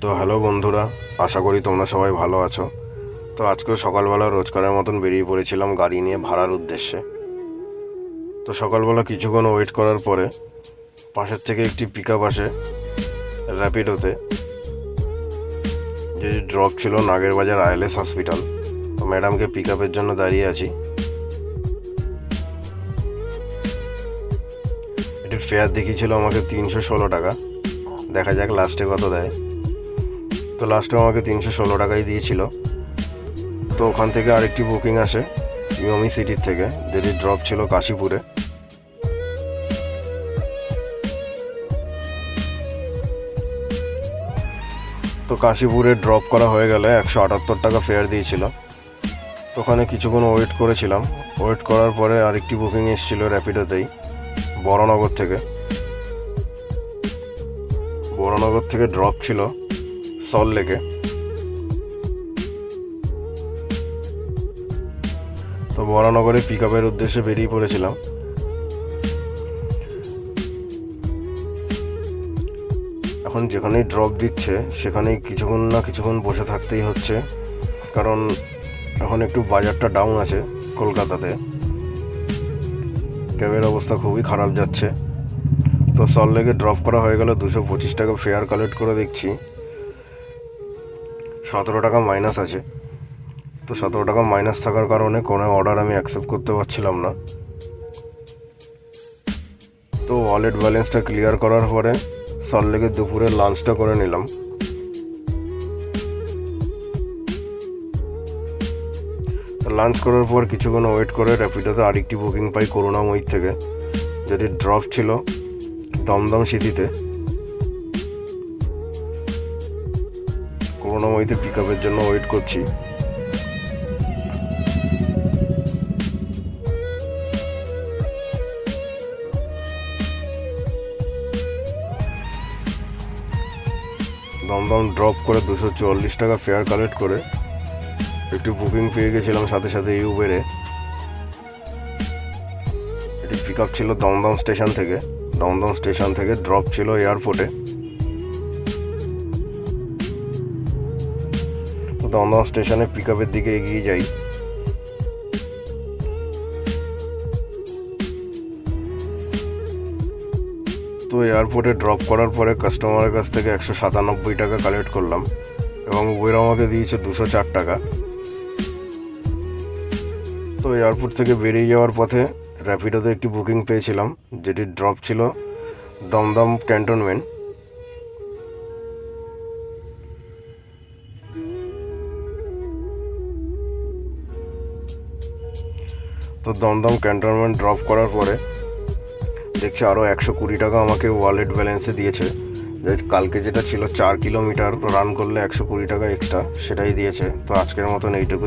তো হ্যালো বন্ধুরা, আশা করি তোমরা সবাই ভালো আছো। তো আজকে সকালবেলা রোজকারের মতন বেরিয়ে পড়েছিলাম গাড়ি নিয়ে ভাড়ার উদ্দেশ্যে। তো সকালবেলা কিছুক্ষণ ওয়েট করার পরে পাশের থেকে একটি পিক আপ আসে র্যাপিডোতে, যে ড্রপ ছিল নাগেরবাজার আইএলএস হসপিটাল। তো ম্যাডামকে পিক আপের জন্য দাঁড়িয়ে আছি। এটির ফেয়ার দেখিয়েছিল আমাকে 316 টাকা। দেখা যাক লাস্টে কত দেয়। তো লাস্টে আমাকে 316 টাকাই দিয়েছিল। তো ওখান থেকে আরেকটি বুকিং আসে ইয়মি সিটির থেকে, যেটি ড্রপ ছিল কাশীপুরে। তো কাশীপুরে ড্রপ করা হয়ে গেলে 178 টাকা ফেয়ার দিয়েছিল। তো ওখানে কিছুক্ষণ ওয়েট করেছিলাম। ওয়েট করার পরে আরেকটি বুকিং এসেছিলো র্যাপিডোতেই বড়নগর থেকে। বড়নগর থেকে ড্রপ ছিল সল্টলেকে। তো বড়নগরে পিক আপের উদ্দেশ্যে বেরিয়ে পড়েছিলাম। এখন যেখানেই ড্রপ দিচ্ছে সেখানেই কিছুক্ষণ না কিছুক্ষণ বসে থাকতেই হচ্ছে, কারণ এখন একটু বাজারটা ডাউন আছে কলকাতাতে। ক্যাবের অবস্থা খুবই খারাপ যাচ্ছে। তো সল্টলেকে ড্রপ করা হয়ে গেল, 225 টাকা ফেয়ার কালেক্ট করে দেখছি 17 টাকা মাইনাস আছে। তো 17 টাকা মাইনাস থাকার কারণে কোনো অর্ডার আমি অ্যাকসেপ্ট করতে পারছিলাম না। তো ওয়ালেট ব্যালেন্সটা ক্লিয়ার করার পরে সল্টলেকে দুপুরে লাঞ্চটা করে নিলাম। লাঞ্চ করার পর কিছুক্ষণ ওয়েট করে র্যাপিডোতে আরেকটি বুকিং পাই করুণাময়ী থেকে, যেটি ড্রপ ছিল দমদম সিটিতে। করুণাময়ীতে পিক আপের জন্য ওয়েট করছি। দমদম ড্রপ করে 244 টাকা ফেয়ার কালেক্ট করে একটি বুকিং পেয়ে গেছিলাম সাথে সাথে উবেরে। এটি পিক আপ ছিল দমদম স্টেশন থেকে। দমদম স্টেশন থেকে ড্রপ ছিল এয়ারপোর্টে। তো দমদম স্টেশনে পিক আপের দিকে এগিয়ে যাই। তো এয়ারপোর্টে ড্রপ করার পরে কাস্টমারের কাছ থেকে 197 টাকা কালেক্ট করলাম এবং উবের আমাকে দিয়েছে 204 টাকা। তো এয়ারপোর্ট থেকে বেরিয়ে যাওয়ার পথে র্যাপিডোতে একটি বুকিং পেয়েছিলাম, যেটি ড্রপ ছিল দমদম ক্যান্টনমেন্ট। তো দমদম ক্যান্টনমেন্ট ড্রপ করার পরে দেখছি আরও 120 টাকা আমাকে ওয়ালেট ব্যালেন্সে দিয়েছে। কালকে যেটা ছিল 4 কিলোমিটার রান করলে 120 টাকা এক্সট্রা, সেটাই দিয়েছে। তো আজকের মতন এইটুকু।